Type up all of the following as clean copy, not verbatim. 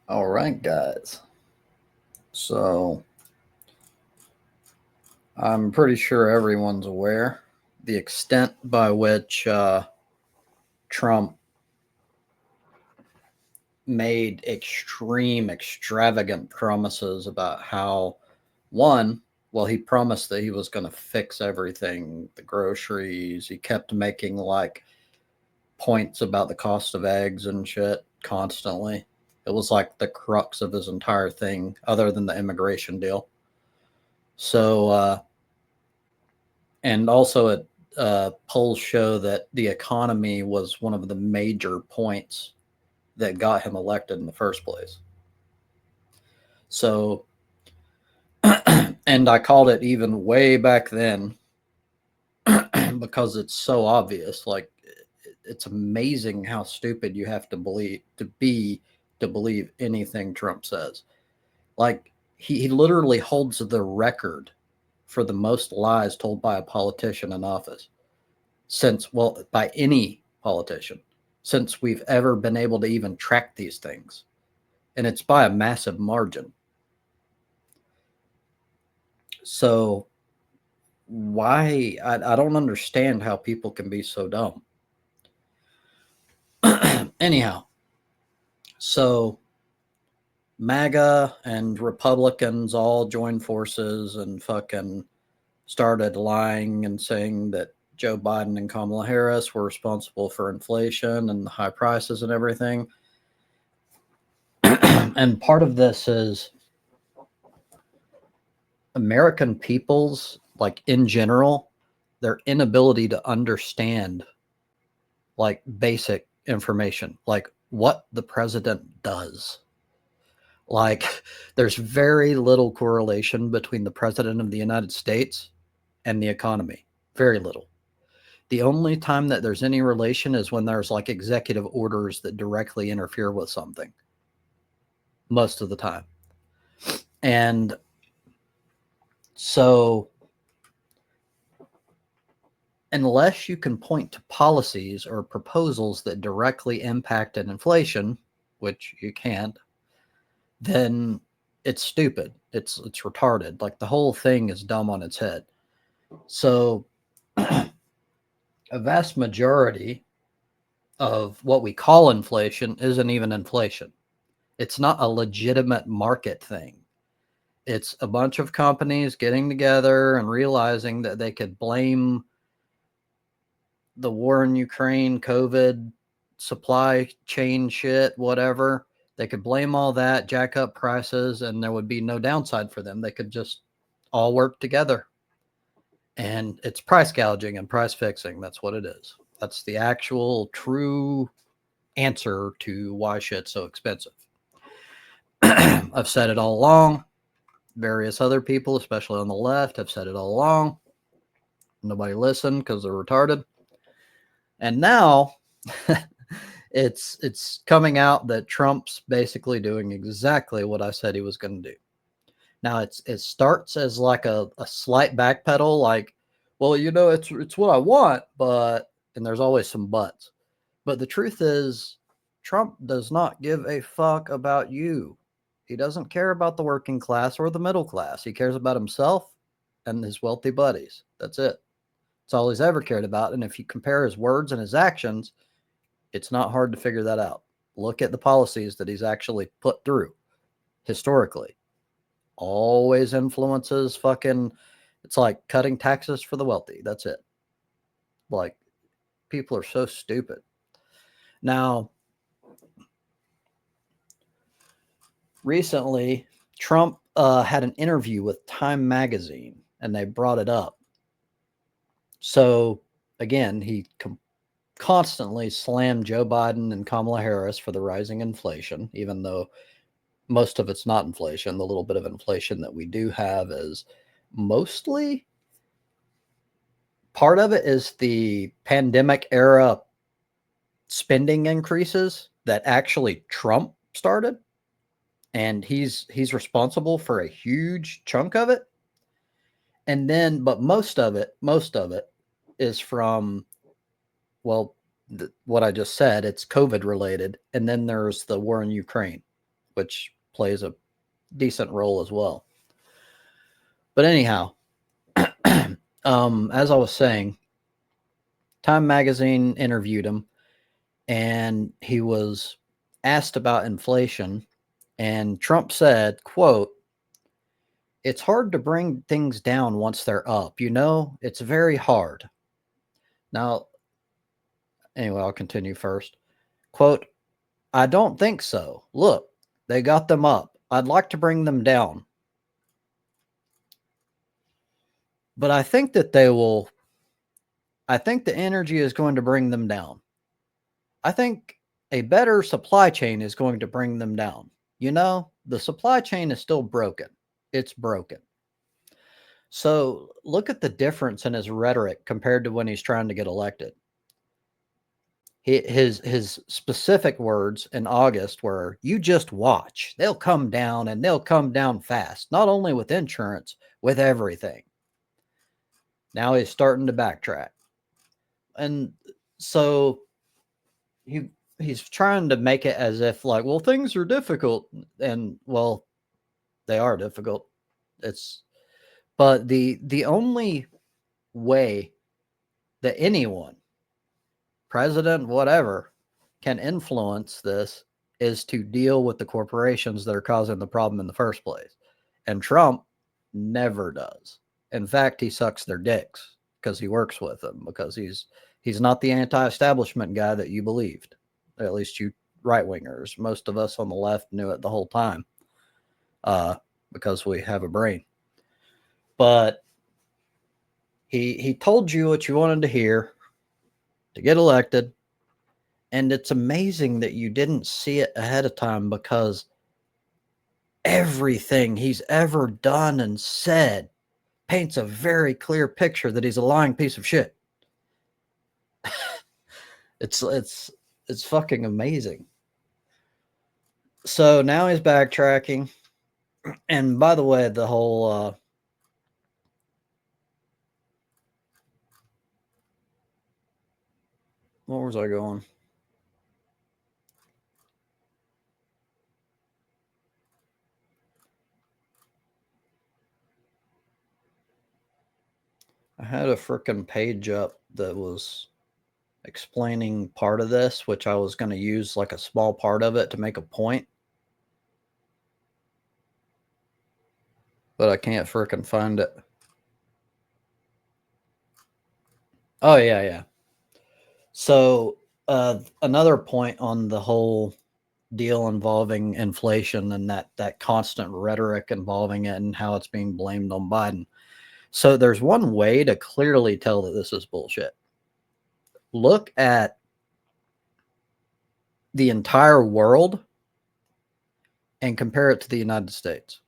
All right, guys. So I'm pretty sure everyone's aware the extent by which Trump made extreme, extravagant promises about how, one, well, he promised that he was going to fix everything, the groceries. He kept making like points about the cost of eggs and shit constantly. It was like the crux of his entire thing, other than the immigration deal. So, and also it polls show that the economy was one of the major points that got him elected in the first place. So, and I called it even way back then because it's so obvious. Like, it's amazing how stupid you have to believe anything Trump says. Like, he literally holds the record for the most lies told by a politician in office since, well, by any politician since we've ever been able to even track these things. And it's by a massive margin. So, I don't understand how people can be so dumb. Anyhow, so MAGA and Republicans all joined forces and fucking started lying and saying that Joe Biden and Kamala Harris were responsible for inflation and the high prices and everything. And part of this is American people's, like in general, their inability to understand like basic information, like what the president does. Like, there's very little correlation between the president of the United States and the economy. Very little. The only time that there's any relation is when there's like executive orders that directly interfere with something, most of the time. And so, unless you can point to policies or proposals that directly impacted inflation, which you can't, then it's stupid. It's retarded. Like, the whole thing is dumb on its head. So a vast majority of what we call inflation isn't even inflation. It's not a legitimate market thing. It's a bunch of companies getting together and realizing that they could blame the war in Ukraine, COVID, supply chain shit, whatever. They could blame all that, jack up prices, and there would be no downside for them. They could just all work together. And it's price gouging and price fixing. That's what it is. That's the actual true answer to why shit's so expensive. I've said it all along. Various other people, especially on the left, have said it all along. Nobody listened because they're retarded. And now it's coming out that Trump's basically doing exactly what I said he was going to do. Now it starts as like a slight backpedal, like, well, it's what I want, but, and there's always some buts. But the truth is, Trump does not give a fuck about you. He doesn't care about the working class or the middle class. He cares about himself and his wealthy buddies. That's it. That's all he's ever cared about. And if you compare his words and his actions, it's not hard to figure that out. Look at the policies that he's actually put through historically. Always influences fucking, it's like cutting taxes for the wealthy. That's it. Like, people are so stupid. Now, recently, Trump had an interview with Time Magazine and they brought it up. So, again, he constantly slammed Joe Biden and Kamala Harris for the rising inflation, even though most of it's not inflation. The little bit of inflation that we do have is mostly, part of it is the pandemic era spending increases that actually Trump started, and he's responsible for a huge chunk of it. And then, but most of it is from, well, what I just said. It's COVID related, and then there's the war in Ukraine, which plays a decent role as well. But anyhow, as I was saying, Time Magazine interviewed him, and he was asked about inflation, and Trump said, quote, "It's hard to bring things down once they're up. It's very hard." Now, anyway, I'll continue first. Quote, "I don't think so. Look, they got them up. I'd like to bring them down. But I think that they will. I think the energy is going to bring them down. I think a better supply chain is going to bring them down. The supply chain is still broken. It's broken." So look at the difference in his rhetoric compared to when he's trying to get elected. His specific words in August were, "You just watch. They'll come down, and they'll come down fast, not only with insurance, with everything." Now he's starting to backtrack. And so he's trying to make it as if like, well, things are difficult, and well, they are difficult. But the only way that anyone, president, whatever, can influence this is to deal with the corporations that are causing the problem in the first place. And Trump never does. In fact, he sucks their dicks because he works with them, because he's not the anti-establishment guy that you believed. At least you right-wingers. Most of us on the left knew it the whole time because we have a brain. But he told you what you wanted to hear to get elected. And it's amazing that you didn't see it ahead of time, because everything he's ever done and said paints a very clear picture that he's a lying piece of shit. It's fucking amazing. So now he's backtracking. And by the way, the whole where was I going? I had a freaking page up that was explaining part of this, which I was going to use like a small part of it to make a point. But I can't freaking find it. Oh, yeah. So another point on the whole deal involving inflation and that constant rhetoric involving it and how it's being blamed on Biden. So there's one way to clearly tell that this is bullshit. Look at the entire world and compare it to the United States.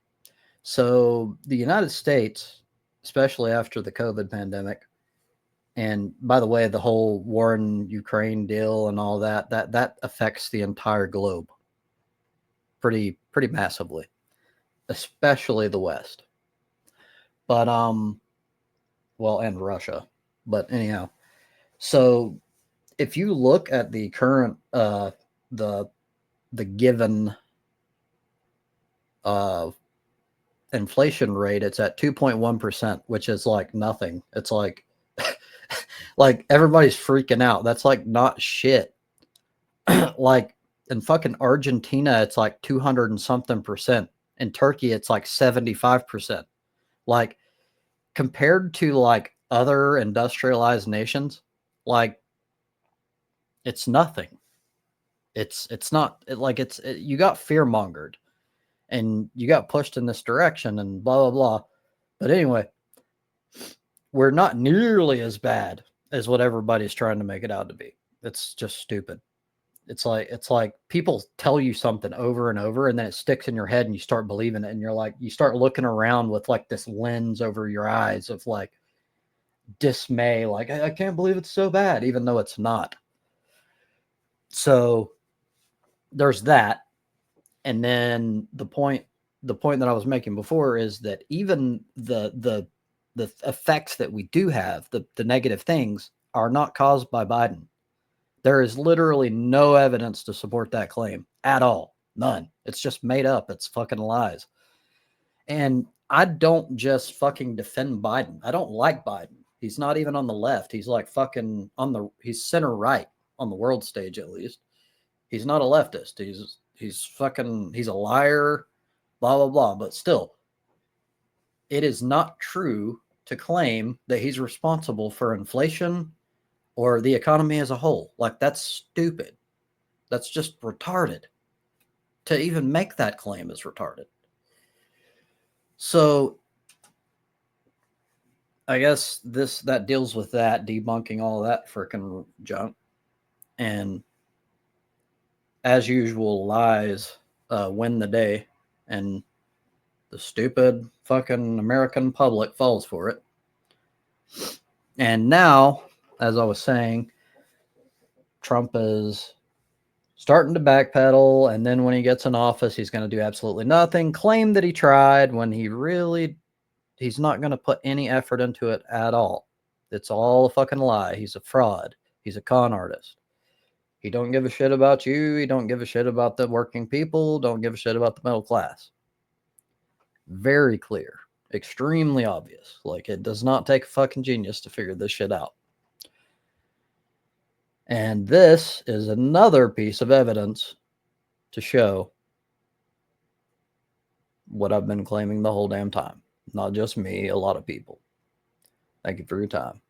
So the United States, especially after the COVID pandemic, and by the way, the whole war in Ukraine deal and all that affects the entire globe pretty massively, especially the West. But well, and Russia. But anyhow, so if you look at the current the given inflation rate, it's at 2.1%, which is like nothing. It's like like everybody's freaking out. That's like not shit. Like in fucking Argentina, it's like 200 and something percent. In Turkey, it's like 75%. Like compared to like other industrialized nations, like it's nothing. It's not you got fear mongered and you got pushed in this direction and blah, blah, blah. But anyway, we're not nearly as bad as what everybody's trying to make it out to be. It's just stupid. It's like people tell you something over and over, and then it sticks in your head and you start believing it. And you're like, you start looking around with like this lens over your eyes of like dismay. Like, I can't believe it's so bad, even though it's not. So there's that. And then the point that I was making before is that even the effects that we do have, the negative things, are not caused by Biden. There is literally no evidence to support that claim at all. None. It's just made up. It's fucking lies. And I don't just fucking defend Biden. I don't like Biden. He's not even on the left. He's like fucking he's center right on the world stage, at least. He's not a leftist. He's a liar, blah blah blah. But still, it is not true to claim that he's responsible for inflation or the economy as a whole. Like, that's stupid. That's just retarded. To even make that claim is retarded. So I guess that deals with that, debunking all that freaking junk. And as usual, lies win the day, and the stupid fucking American public falls for it. And now, as I was saying, Trump is starting to backpedal, and then when he gets in office, he's going to do absolutely nothing, claim that he tried when he's not going to put any effort into it at all. It's all a fucking lie. He's a fraud. He's a con artist. He don't give a shit about you. He don't give a shit about the working people. Don't give a shit about the middle class. Very clear. Extremely obvious. Like, it does not take a fucking genius to figure this shit out. And this is another piece of evidence to show what I've been claiming the whole damn time. Not just me, a lot of people. Thank you for your time.